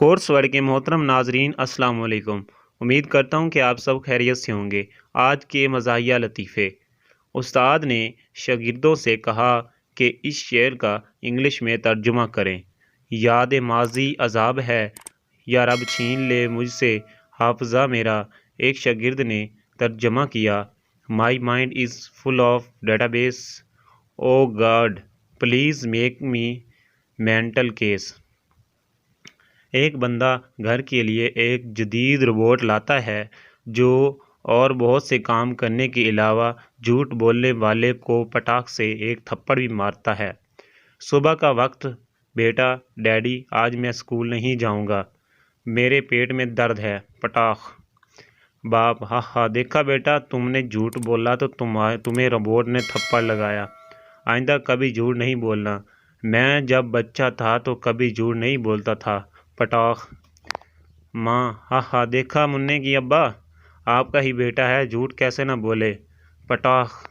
Course word کے محترم ناظرین السلام علیکم۔ امید کرتا ہوں کہ آپ سب خیریت سے ہوں گے۔ آج کے مزاحیہ لطیفے۔ استاد نے شاگردوں سے کہا کہ اس شعر کا انگلش میں ترجمہ کریں۔ یاد ماضی عذاب ہے یا رب چھین لے مجھ سے حافظہ میرا۔ ایک شاگرد نے ترجمہ کیا، my mind is full of database, oh God please make me mental case. ایک بندہ گھر کے لیے ایک جدید روبوٹ لاتا ہے جو اور بہت سے کام کرنے کے علاوہ جھوٹ بولنے والے کو پٹاخ سے ایک تھپڑ بھی مارتا ہے۔ صبح کا وقت، بیٹا ڈیڈی آج میں اسکول نہیں جاؤں گا، میرے پیٹ میں درد ہے، پٹاخ۔ باپ، ہاں ہاں دیکھا بیٹا تم نے جھوٹ بولا تو تمہیں روبوٹ نے تھپڑ لگایا، آئندہ کبھی جھوٹ نہیں بولنا۔ میں جب بچہ تھا تو کبھی جھوٹ نہیں بولتا تھا، پٹاخ۔ ماں، ہاں ہاں دیکھا منّے کی ابا، آپ کا ہی بیٹا ہے، جھوٹ کیسے نہ بولے، پٹاخ۔